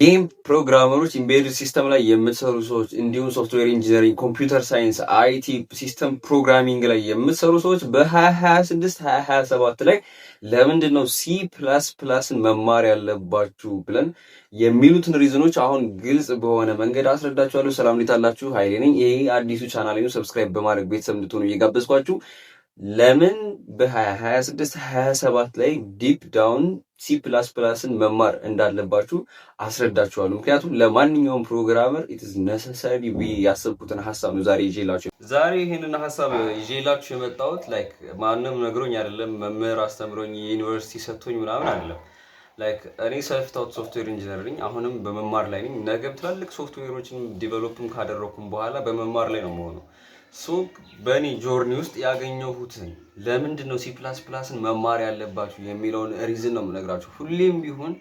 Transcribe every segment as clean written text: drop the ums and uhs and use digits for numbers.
ጌም ፕሮግራመሮች፣ ኢምቤድድ ሲስተም ላይ የምትሰሩ ሰዎች እንዲሁም ሶፍትዌር ኢንጂነሪንግ፣ ኮምፒውተር ሳይንስ፣ አይቲ ሲስተም ፕሮግራሚንግ ላይ የምትሰሩ ሰዎች በ2026 2027 ላይ ለምንድን ነው ሲ ፕላስ ፕላስን መማር ያለባችሁ ብለን የሚሉትን ሪዝኖች አሁን ግልጽ በሆነ መንገድ አስረዳችኋለሁ። ሰላም እንዴት አላችሁ? ኃይሌ ነኝ። ይሄ አዲሱ ቻናል ነው። ሰብስክራይብ በማድረግ ቤተሰብ እንድትሆኑ እየጋበዝኳችሁ ለምን በ2026 27 ላይ ዲፕ ዳውን ሲ ፕላስ ፕላስን መማር እንዳለባችሁ አስረዳችኋለሁ። ምክንያቱም ለማንኛውም ፕሮግራመር ኢትዝ ነሰሰሪ ብዬ ያሰብኩትን ሀሳብ ነው ዛሬ ይዤላችሁ። ዛሬ ይህንን ሀሳብ ይዤላችሁ የመጣሁት ላይክ ማንም ነግሮኝ አይደለም፣ መምህር አስተምሮኝ የዩኒቨርሲቲ ሰጥቶኝ ምናምን አይደለም። ላይክ እኔ ሰልፍ ታውት ሶፍትዌር ኢንጂነር ነኝ። አሁንም በመማር ላይ ነኝ። ነገም ትላልቅ ሶፍትዌሮችን ዲቨሎፕም ካደረኩም በኋላ በመማር ላይ ነው የምሆነው። ሶ በእኔ ጆርኒ ውስጥ ያገኘሁትን ለምንድን ነው ሲ ፕላስ ፕላስን መማር ያለባችሁ የሚለውን ሪዝን ነው የምነግራችሁ። ሁሌም ቢሆን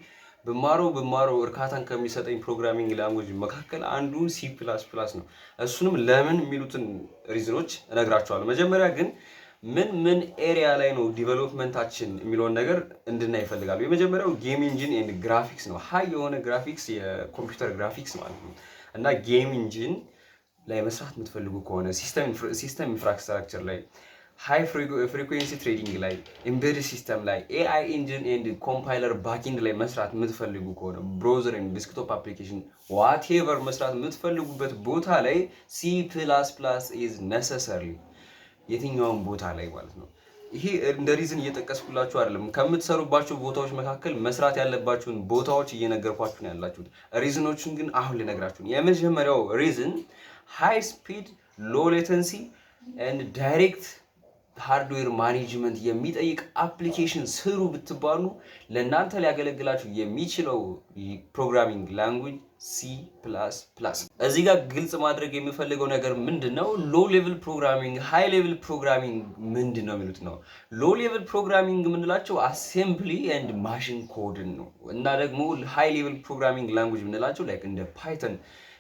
ብማረው እርካታን ከሚሰጠኝ ፕሮግራሚንግ ላንጉጅ መካከል አንዱ ሲ ፕላስ ፕላስ ነው። እሱንም ለምን የሚሉትን ሪዝኖች እነግራችኋለሁ። መጀመሪያ ግን ምን ኤሪያ ላይ ነው ዲቨሎፕመንታችን የሚለውን ነገር እንድናይ ይፈልጋሉ። የመጀመሪያው ጌም ኢንጂን ኤንድ ግራፊክስ ነው። ሀይ የሆነ ግራፊክስ የኮምፒውተር ግራፊክስ ማለት ነው እና ጌም ኢንጂን ላይ መስራት የምትፈልጉ ከሆነ ሲስተም ኢንፍራስትራክቸር ላይ፣ ሃይ ፍሪኩዌንሲ ትሬዲንግ ላይ፣ ኢምቤድ ሲስተም ላይ፣ ኤአይ ኢንጂን ኤንድ ኮምፓይለር ባክኤንድ ላይ መስራት የምትፈልጉ ከሆነ ብሮዘር ኤንድ ዲስክቶፕ አፕሊኬሽን ዋቴቨር መስራት የምትፈልጉበት ቦታ ላይ ሲ ፕላስ ፕላስ ኢዝ ነሰሰሪ። የትኛውም ቦታ ላይ ማለት ነው። ይሄ እንደ ሪዝን እየጠቀስኩላችሁ አይደለም። ከምትሰሩባቸው ቦታዎች መካከል መስራት ያለባችሁን ቦታዎች እየነገርኳችሁ ነው ያላችሁት። ሪዝኖቹን ግን አሁን ልነግራችሁ። የመጀመሪያው ሪዝን ሃይ ስፒድ ሎ ሌተንሲ ኤንድ ዳይሬክት ሃርድዌር ማኔጅመንት የሚጠይቅ አፕሊኬሽን ስሩ ብትባሉ ለእናንተ ሊያገለግላችሁ የሚችለው ፕሮግራሚንግ ላንጉጅ ሲ ፕላስ ፕላስ። እዚህ ጋር ግልጽ ማድረግ የሚፈልገው ነገር ምንድን ነው? ሎ ሌቭል ፕሮግራሚንግ፣ ሃይ ሌቭል ፕሮግራሚንግ ምንድን ነው የሚሉት ነው። ሎ ሌቭል ፕሮግራሚንግ የምንላቸው አሴምብሊ ኤንድ ማሽን ኮድን ነው እና ደግሞ ሃይ ሌቭል ፕሮግራሚንግ ላንጉጅ የምንላቸው ላይክ እንደ ፓይተን፣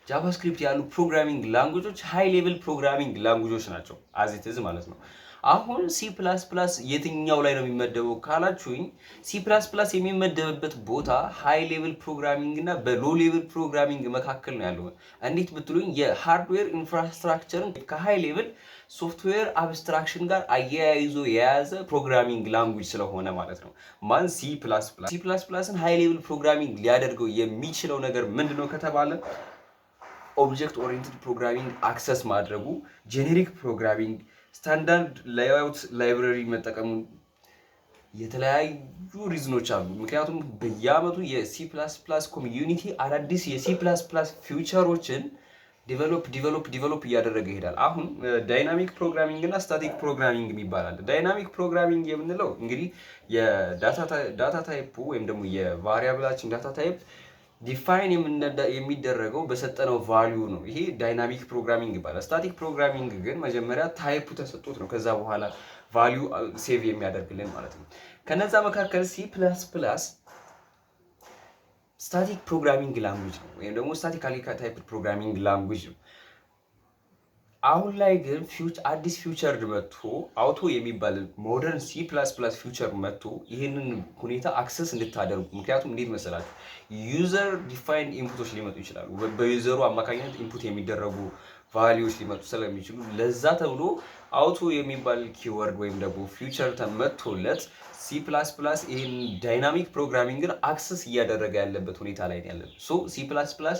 ጃቫስክሪፕት ያሉ ፕሮግራሚንግ ላንጉጆች ሃይ ሌቭል ፕሮግራሚንግ ላንጉጆች ናቸው። አዚትዝ ማለት ነው። አሁን ሲ ፕላስ ፕላስ የትኛው ላይ ነው የሚመደበው ካላችሁኝ፣ ሲ ፕላስ ፕላስ የሚመደብበት ቦታ ሃይ ሌቭል ፕሮግራሚንግ እና በሎ ሌቭል ፕሮግራሚንግ መካከል ነው ያለው። እንዴት ብትሉኝ የሃርድዌር ኢንፍራስትራክቸርን ከሃይ ሌቭል ሶፍትዌር አብስትራክሽን ጋር አያይዞ የያዘ ፕሮግራሚንግ ላንጉጅ ስለሆነ ማለት ነው። ማን ሲ ፕላስ ፕላስ። ሲ ፕላስ ፕላስን ሃይ ሌቭል ፕሮግራሚንግ ሊያደርገው የሚችለው ነገር ምንድነው ከተባለ ኦብጀክት ኦሪየንትድ ፕሮግራሚንግ አክሰስ ማድረጉ፣ ጄኔሪክ ፕሮግራሚንግ፣ ስታንዳርድ ሌአውት ላይብረሪ መጠቀሙ፣ የተለያዩ ሪዝኖች አሉ። ምክንያቱም በየአመቱ የሲ ፕላስ ፕላስ ኮሚዩኒቲ አዳዲስ የሲ ፕላስ ፕላስ ፊውቸሮችን ዲቨሎፕ እያደረገ ይሄዳል። አሁን ዳይናሚክ ፕሮግራሚንግ እና ስታቲክ ፕሮግራሚንግ ይባላል። ዳይናሚክ ፕሮግራሚንግ የምንለው እንግዲህ የዳታ ታይፑ ወይም ደግሞ የቫሪያብላችን ዳታ ታይፕ ዲፋይን የሚደረገው በሰጠነው ቫልዩ ነው። ይሄ ዳይናሚክ ፕሮግራሚንግ ይባላል። ስታቲክ ፕሮግራሚንግ ግን መጀመሪያ ታይፑ ተሰጥቶት ነው ከዛ በኋላ ቫልዩ ሴቭ የሚያደርግልን ማለት ነው። ከነዛ መካከል ሲ ፕላስ ፕላስ ስታቲክ ፕሮግራሚንግ ላንጉጅ ነው ወይም ደግሞ ስታቲካሊ ታይፕ ፕሮግራሚንግ ላንጉጅ ነው። አሁን ላይ ግን አዲስ ፊውቸር መጥቶ አውቶ የሚባል ሞደርን ሲ ፕላስ ፕላስ ፊውቸር መጥቶ ይህንን ሁኔታ አክሰስ እንድታደርጉ። ምክንያቱም እንዴት መሰላችሁ ዩዘር ዲፋይንድ ኢንፑቶች ሊመጡ ይችላሉ። በዩዘሩ አማካኝነት ኢንፑት የሚደረጉ ቫሊዎች ሊመጡ ስለሚችሉ ለዛ ተብሎ አውቶ የሚባል ኪወርድ ወይም ደግሞ ፊውቸር ተመቶለት ሲ ፕላስ ፕላስ ይህን ዳይናሚክ ፕሮግራሚንግን አክሰስ እያደረገ ያለበት ሁኔታ ላይ ያለ ሶ ሲ ፕላስ ፕላስ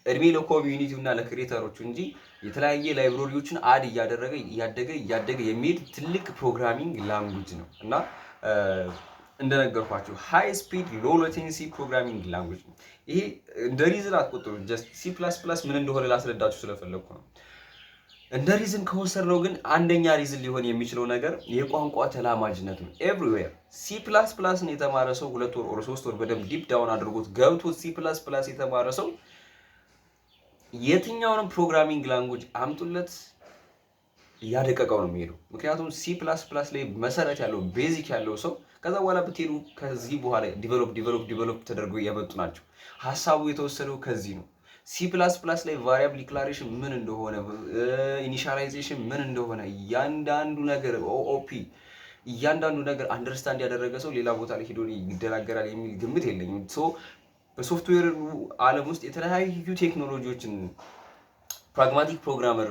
እድሜ ለኮሚዩኒቲው እና ለክሬተሮቹ እንጂ የተለያየ ላይብረሪዎችን አድ እያደገ የሚሄድ ትልቅ ፕሮግራሚንግ ላንጉጅ ነው እና እንደነገርኳችሁ ሃይ ስፒድ ሎ ሌተንሲ ፕሮግራሚንግ ላንጉጅ ነው። ይሄ እንደ ሪዝን አትቆጥሩ። ጀስት ሲ ፕላስ ፕላስ ምን እንደሆነ ላስረዳችሁ ስለፈለግኩ ነው። እንደ ሪዝን ከወሰድነው ግን አንደኛ ሪዝን ሊሆን የሚችለው ነገር የቋንቋ ተላማጅነት ነው። ኤቭሪዌር ሲ ፕላስ ፕላስን የተማረ ሰው 2 ወር 3 ወር በደንብ ዲፕ ዳውን አድርጎት ገብቶት ሲ ፕላስ ፕላስ የተማረ ሰው የትኛውንም ፕሮግራሚንግ ላንጉጅ አምጡለት እያደቀቀው ነው የሚሄደው። ምክንያቱም ሲ ፕላስ ፕላስ ላይ መሰረት ያለው ቤዚክ ያለው ሰው ከዛ በኋላ ብትሄዱ ከዚህ በኋላ ዲቨሎፕ ተደርገው የመጡ ናቸው። ሀሳቡ የተወሰደው ከዚህ ነው። ሲ ፕላስ ፕላስ ላይ ቫሪያብል ዲክላሬሽን ምን እንደሆነ፣ ኢኒሻላይዜሽን ምን እንደሆነ እያንዳንዱ ነገር ኦኦፒ እያንዳንዱ ነገር አንደርስታንድ ያደረገ ሰው ሌላ ቦታ ላይ ሄዶ ይደናገራል የሚል ግምት የለኝም። በሶፍትዌር ዓለም ውስጥ የተለያዩ ቴክኖሎጂዎችን ፕራግማቲክ ፕሮግራመር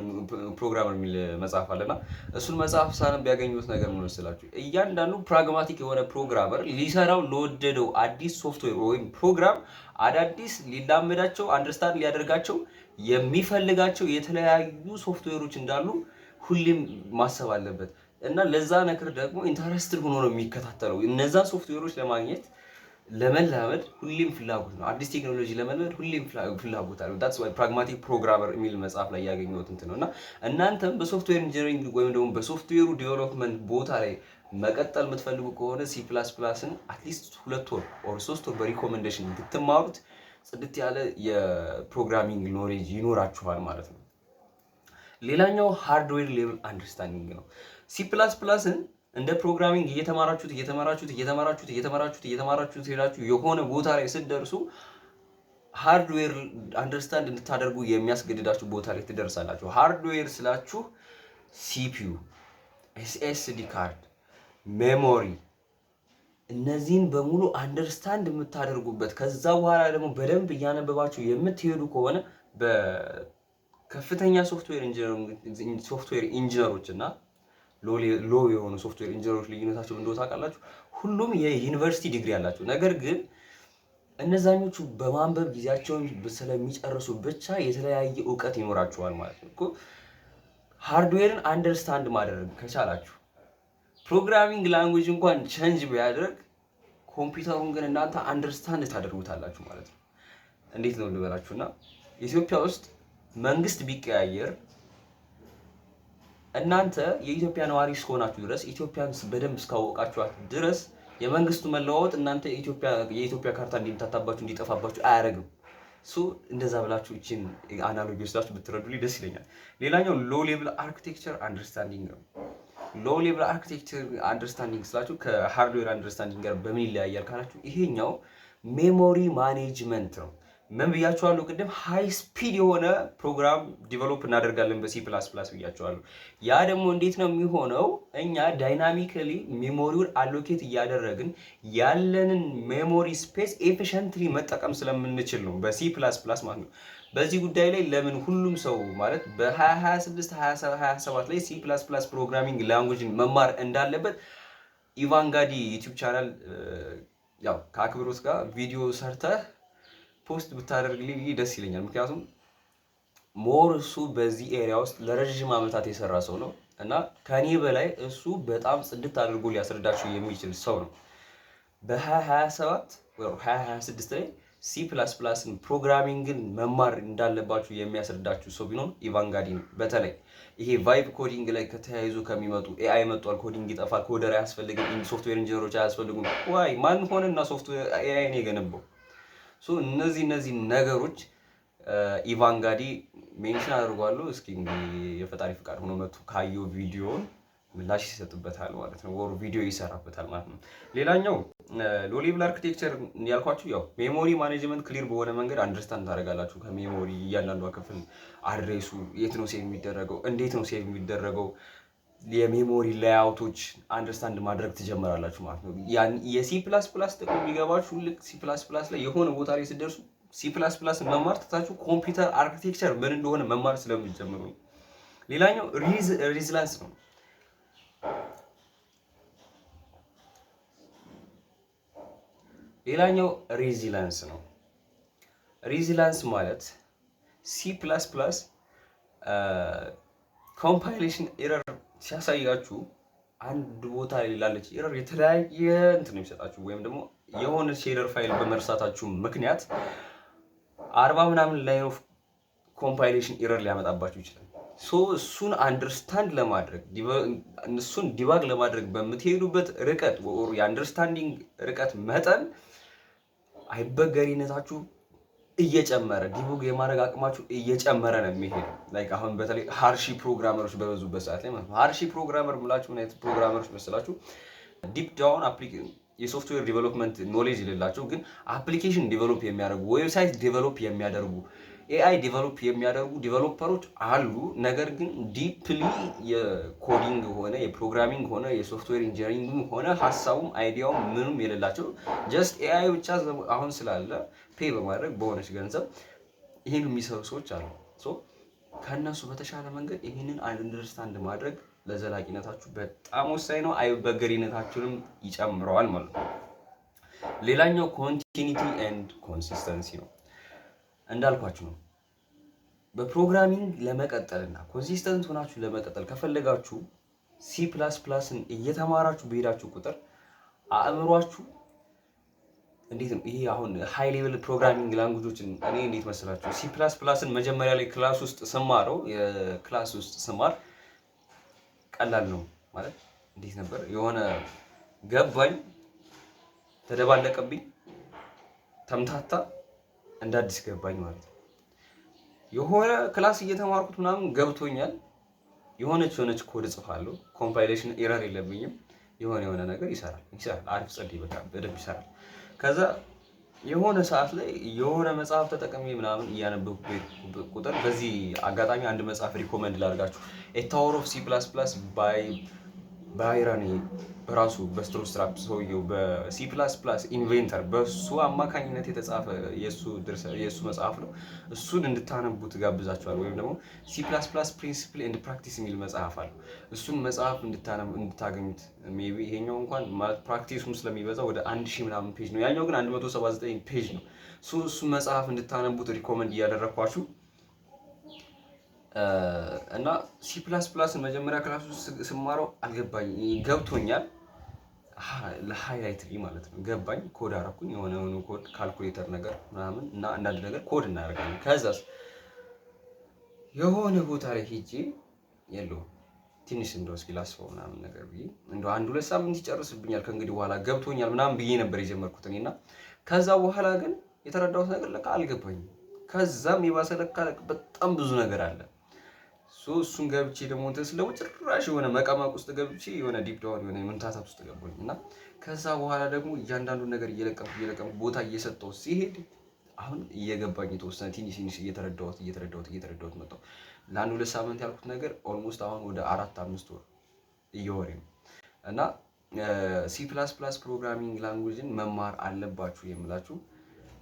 የሚል መጽሐፍ አለና እሱን መጽሐፍ ሳነብ ያገኙት ነገር ምን መሰላችሁ? እያንዳንዱ ፕራግማቲክ የሆነ ፕሮግራመር ሊሰራው ለወደደው አዲስ ሶፍትዌር ወይም ፕሮግራም አዳዲስ ሊላመዳቸው አንደርስታንድ ሊያደርጋቸው የሚፈልጋቸው የተለያዩ ሶፍትዌሮች እንዳሉ ሁሌም ማሰብ አለበት እና ለዛ ነገር ደግሞ ኢንተረስትድ ሆኖ ነው የሚከታተለው። እነዛን ሶፍትዌሮች ለማግኘት ለመላመድ ሁሌም ፍላጎት ነው። አዲስ ቴክኖሎጂ ለመልመድ ሁሌም ፍላጎት አለው። ዳትስ ዋይ ፕራግማቲክ ፕሮግራመር የሚል መጽሐፍ ላይ ያገኘሁት እንትን ነው እና እናንተም በሶፍትዌር ኢንጂነሪንግ ወይም ደግሞ በሶፍትዌሩ ዴቨሎፕመንት ቦታ ላይ መቀጠል የምትፈልጉ ከሆነ C++ን አትሊስት 2 ወር ኦር 3 ወር በሪኮሜንዴሽን ብትማሩት ጽድት ያለ የፕሮግራሚንግ ኖሌጅ ይኖራችኋል ማለት ነው። ሌላኛው ሃርድዌር ሌቭል አንደርስታንዲንግ ነው። C++ን እንደ ፕሮግራሚንግ እየተማራችሁት ሄዳችሁ የሆነ ቦታ ላይ ስትደርሱ ሃርድዌር አንደርስታንድ እንድታደርጉ የሚያስገድዳችሁ ቦታ ላይ ትደርሳላችሁ። ሃርድዌር ስላችሁ CPU፣ SSD ካርድ፣ ሜሞሪ እነዚህን በሙሉ አንደርስታንድ የምታደርጉበት ከዛ በኋላ ደግሞ በደንብ እያነበባችሁ የምትሄዱ ከሆነ በከፍተኛ ሶፍትዌር ኢንጂነሮች እና ሎ የሆኑ ሶፍትዌር ኢንጂነሮች ልዩነታቸው እንደው ታውቃላችሁ። ሁሉም የዩኒቨርሲቲ ዲግሪ አላቸው። ነገር ግን እነዛኞቹ በማንበብ ጊዜያቸውን ስለሚጨርሱ ብቻ የተለያየ እውቀት ይኖራቸዋል ማለት ነው እኮ። ሃርድዌርን አንደርስታንድ ማድረግ ከቻላችሁ ፕሮግራሚንግ ላንጉዌጅ እንኳን ቼንጅ ቢያደርግ ኮምፒውተሩን ግን እናንተ አንደርስታንድ ታደርጉታላችሁ ማለት ነው። እንዴት ነው ልበላችሁና ኢትዮጵያ ውስጥ መንግስት ቢቀያየር እናንተ የኢትዮጵያ ነዋሪ እስከሆናችሁ ድረስ ኢትዮጵያን በደንብ እስካወቃችኋት ድረስ የመንግስቱ መለዋወጥ እናንተ የኢትዮጵያ ካርታ እንዲምታታባችሁ እንዲጠፋባችሁ አያደርግም። እንደዛ ብላችሁ እቺን አናሎጂ ወስዳችሁ ብትረዱልኝ ደስ ይለኛል። ሌላኛው ሎ ሌቭል አርኪቴክቸር አንደርስታንዲንግ ነው። ሎ ሌቭል አርኪቴክቸር አንደርስታንዲንግ ስላችሁ ከሃርድዌር አንደርስታንዲንግ ጋር በምን ይለያያል ካላችሁ ይሄኛው ሜሞሪ ማኔጅመንት ነው። ምን ብያችኋለሁ ቅድም? ሃይ ስፒድ የሆነ ፕሮግራም ዲቨሎፕ እናደርጋለን በC++ ብያችኋለሁ። ያ ደግሞ እንዴት ነው የሚሆነው? እኛ ዳይናሚካሊ ሜሞሪውን አሎኬት እያደረግን ያለንን ሜሞሪ ስፔስ ኤፊሽንትሊ መጠቀም ስለምንችል ነው በC++ ማለት ነው። በዚህ ጉዳይ ላይ ለምን ሁሉም ሰው ማለት በ2026 2027 ላይ C++ ፕሮግራሚንግ ላንጉዌጅን መማር እንዳለበት ኢቫንጋዲ ዩቲዩብ ቻናል ያው ከአክብሮት ጋር ቪዲዮ ሰርተህ ፖስት ብታደርግልኝ ደስ ይለኛል። ምክንያቱም ሞር እሱ በዚህ ኤሪያ ውስጥ ለረጅም ዓመታት የሰራ ሰው ነው እና ከኔ በላይ እሱ በጣም ጽድት አድርጎ ሊያስረዳችሁ የሚችል ሰው ነው። በ2027 ወይ 2026 ላይ C++ን ፕሮግራሚንግን መማር እንዳለባችሁ የሚያስረዳችሁ ሰው ቢኖር ኢቫንጋዲ ነው። በተለይ ይሄ ቫይብ ኮዲንግ ላይ ከተያይዙ ከሚመጡ ኤአይ መጥቷል፣ ኮዲንግ ይጠፋል፣ ኮደር አያስፈልግም፣ ሶፍትዌር ኢንጂነሮች አያስፈልጉም። ዋይ ማን ሆነና ሶፍትዌር ኤአይ ነው የገነባው? እነዚህ ነገሮች ኢቫንጋዲ ሜንሽን አድርጓለሁ። እስኪ የፈጣሪ ፍቃድ ሆኖ መጥቶ ካየው ቪዲዮን ምላሽ ይሰጥበታል ማለት ነው፣ ወር ቪዲዮ ይሰራበታል ማለት ነው። ሌላኛው ሎ ሌቭል አርኪቴክቸር ያልኳችሁ ያው ሜሞሪ ማኔጅመንት ክሊር በሆነ መንገድ አንደርስታንድ ታደርጋላችሁ። ከሜሞሪ እያንዳንዷ ክፍል አድሬሱ የት ነው ሴቭ የሚደረገው፣ እንዴት ነው ሴቭ የሚደረገው፣ የሜሞሪ ላይአውቶች አንደርስታንድ ማድረግ ትጀምራላችሁ ማለት ነው። የC++ ጥቅም የሚገባችሁ ልክ C++ ላይ የሆነ ቦታ ላይ ስትደርሱ C++ መማር ትታችሁ ኮምፒውተር አርኪቴክቸር ምን እንደሆነ መማር ስለምትጀምሩ። ሌላኛው ሪዝላንስ ነው። ሬዚላንስ ማለት C++ ኮምፓይሌሽን ኤረር ሲያሳያችሁ አንድ ቦታ ላይ ላለች ኤረር የተለያየ እንትን የሚሰጣችሁ ወይም ደግሞ የሆነ ሼደር ፋይል በመርሳታችሁ ምክንያት 40 ምናምን ላይን ኦፍ ኮምፓይሌሽን ኤረር ሊያመጣባችሁ ይችላል። እሱን አንደርስታንድ ለማድረግ እሱን ዲባግ ለማድረግ በምትሄዱበት ርቀት ወር የአንደርስታንዲንግ ርቀት መጠን አይበገሪነታችሁ እየጨመረ ዲቡግ የማድረግ አቅማችሁ እየጨመረ ነው የሚሄደው። ላይክ አሁን በተለይ ሃርሺ ፕሮግራመሮች በበዙበት ሰዓት ላይ ማለት ነው። ሃርሺ ፕሮግራመር ምላችሁ ምን አይነት ፕሮግራመሮች መስላችሁ? ዲፕ ዳውን የሶፍትዌር ዲቨሎፕመንት ኖሌጅ የሌላቸው ግን አፕሊኬሽን ዲቨሎፕ የሚያደርጉ ዌብሳይት ዲቨሎፕ የሚያደርጉ ኤአይ ዲቨሎፕ የሚያደርጉ ዲቨሎፐሮች አሉ። ነገር ግን ዲፕሊ የኮዲንግ ሆነ የፕሮግራሚንግ ሆነ የሶፍትዌር ኢንጂነሪንግ ሆነ ሀሳቡም አይዲያውም ምንም የሌላቸው ጀስት ኤአይ ብቻ አሁን ስላለ ፔይ በማድረግ በሆነች ገንዘብ ይሄን የሚሰሩ ሰዎች አሉ። ከእነሱ በተሻለ መንገድ ይህንን አንደርስታንድ ማድረግ ለዘላቂነታችሁ በጣም ወሳኝ ነው። አይበገሪነታችሁንም ይጨምረዋል ማለት ነው። ሌላኛው ኮንቲኒቲ ኤንድ ኮንሲስተንሲ ነው። እንዳልኳችሁ ነው። በፕሮግራሚንግ ለመቀጠልና ኮንሲስተንት ሆናችሁ ለመቀጠል ከፈለጋችሁ C++ን እየተማራችሁ በሄዳችሁ ቁጥር አእምሯችሁ እንዴት ነው ይሄ አሁን ሃይ ሌቭል ፕሮግራሚንግ ላንጉጆችን እኔ እንዴት መሰላችሁ C++ን መጀመሪያ ላይ ክላስ ውስጥ ስማረው የክላስ ውስጥ ስማር ቀላል ነው ማለት እንዴት ነበር የሆነ ገባኝ ተደባለቀብኝ ተምታታ እንደ አዲስ ገባኝ ማለት ነው። የሆነ ክላስ እየተማርኩት ምናምን ገብቶኛል። የሆነች ኮድ ጽፋለሁ ኮምፓይሌሽን ኤረር የለብኝም። የሆነ ነገር ይሰራል አሪፍ ጸዴ በቃ በደንብ ይሰራል። ከዛ የሆነ ሰዓት ላይ የሆነ መጽሐፍ ተጠቅሜ ምናምን እያነበብኩ ቁጥር በዚህ አጋጣሚ አንድ መጽሐፍ ሪኮመንድ ላድርጋችሁ ኤ ታወር ኦፍ C++ ባይራኒ በራሱ በስትሮስትራፕ ሰውየው በC++ ኢንቬንተር በሱ አማካኝነት የተጻፈ የሱ መጽሐፍ ነው። እሱን እንድታነቡት ጋብዛችኋል። ወይም ደግሞ C++ ፕሪንሲፕል ኤንድ ፕራክቲስ የሚል መጽሐፍ አለ። እሱን መጽሐፍ እንድታገኙት ሜቢ ይሄኛው እንኳን ፕራክቲሱም ስለሚበዛ ወደ 1000 ምናምን ፔጅ ነው። ያኛው ግን 179 ፔጅ ነው። እሱን መጽሐፍ እንድታነቡት ሪኮመንድ እያደረኳችሁ እና C++ን መጀመሪያ ክላስ ውስጥ ስማረው አልገባኝ ገብቶኛል። ለሃይላይት ማለት ነው ገባኝ። ኮድ አደረኩኝ የሆነ ኮድ ካልኩሌተር ነገር ምናምን እና አንዳንድ ነገር ኮድ እናደርጋለን። ከዛስ የሆነ ቦታ ላይ ሄጄ የለውም ትንሽ እንደው እስኪ ላስፈው ምናምን ነገር ብዬ እንደው 1-2 ሳምንት ይጨርስብኛል ከእንግዲህ በኋላ ገብቶኛል ምናምን ብዬ ነበር የጀመርኩት እኔና ከዛ በኋላ ግን የተረዳሁት ነገር ለካ አልገባኝም። ከዛም የባሰ ለካ በጣም ብዙ ነገር አለ። እሱን ገብቼ ደግሞ ስለው ጭራሽ የሆነ መቀመቅ ውስጥ ገብቼ የሆነ ዲፕ ዳውን የሆነ መንታታት ውስጥ ገባኝ እና ከዛ በኋላ ደግሞ እያንዳንዱን ነገር እየለቀምኩ ቦታ እየሰጠው ሲሄድ አሁን እየገባኝ የተወሰነ ትንሽ እየተረዳሁት መጣሁ። ለ1-2 ሳምንት ያልኩት ነገር ኦልሞስት አሁን ወደ 4-5 ወር እየወሬ ነው እና C++ ፕሮግራሚንግ ላንጉጅን መማር አለባችሁ የምላችሁ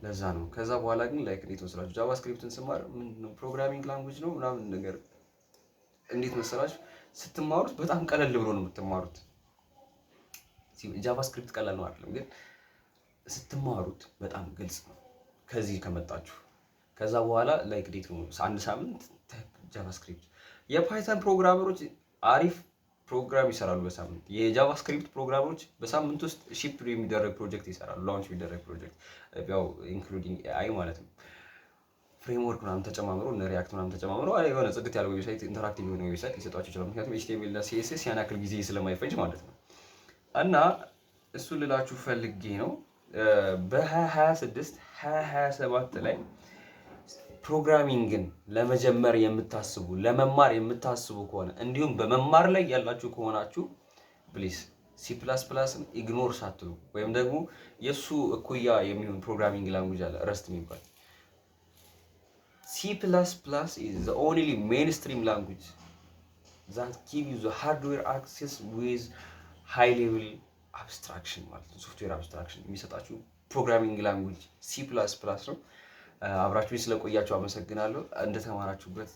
ለዛ ነው። ከዛ በኋላ ግን ላይክ እንዴት መስላችሁ ጃቫስክሪፕትን ስማር ምንድነው ፕሮግራሚንግ ላንጉጅ ነው ምናምን ነገር እንዴት መሰላችሁ ስትማሩት በጣም ቀለል ብሎ ነው የምትማሩት። ጃቫስክሪፕት ቀላል ነው አይደለም፣ ግን ስትማሩት በጣም ግልጽ ነው ከዚህ ከመጣችሁ። ከዛ በኋላ ላይክ እንዴት ነው 1 ሳምንት ጃቫስክሪፕት የፓይተን ፕሮግራመሮች አሪፍ ፕሮግራም ይሰራሉ በሳምንት። የጃቫስክሪፕት ፕሮግራመሮች በሳምንት ውስጥ ሺፕ የሚደረግ ፕሮጀክት ይሰራሉ፣ ላውንች የሚደረግ ፕሮጀክት ያው ኢንክሉዲንግ AI ማለት ነው። ፍሬምወርክ ምናምን ተጨማምሮ እና ሪአክት ምናምን ተጨማምሮ የሆነ ጽድት ያለው ዌብሳይት ኢንተራክቲቭ የሆነ ዌብሳይት ሊሰጧቸው ይችላል። ምክንያቱም HTML እና CSS ያን ያክል ጊዜ ስለማይፈጅ ማለት ነው። እና እሱን ልላችሁ ፈልጌ ነው በ2026 2027 ላይ ፕሮግራሚንግን ለመጀመር የምታስቡ ለመማር የምታስቡ ከሆነ እንዲሁም በመማር ላይ ያላችሁ ከሆናችሁ ፕሊዝ C++ን ኢግኖር ሳትሉ ወይም ደግሞ የሱ እኩያ የሚሆን ፕሮግራሚንግ ላንጉጅ አለ ረስት የሚባል C++ is the only mainstream language that give you the hardware access with high level abstraction ማለት ነው። ሶፍትዌር አብስትራክሽን የሚሰጣችሁ ፕሮግራሚንግ ላንጉጅ C++ ነው። አብራችሁኝ ስለቆያችሁ አመሰግናለሁ። እንደተማራችሁበት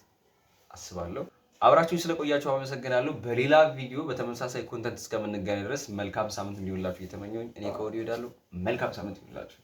አስባለሁ። አብራችሁኝ ስለቆያችሁ አመሰግናለሁ። በሌላ ቪዲዮ በተመሳሳይ ኮንተንት እስከምንገናኝ ድረስ መልካም ሳምንት እንዲሆንላችሁ እየተመኘሁኝ እኔ ከወዲሁ እሄዳለሁ። መልካም ሳምንት ይሁንላችሁ።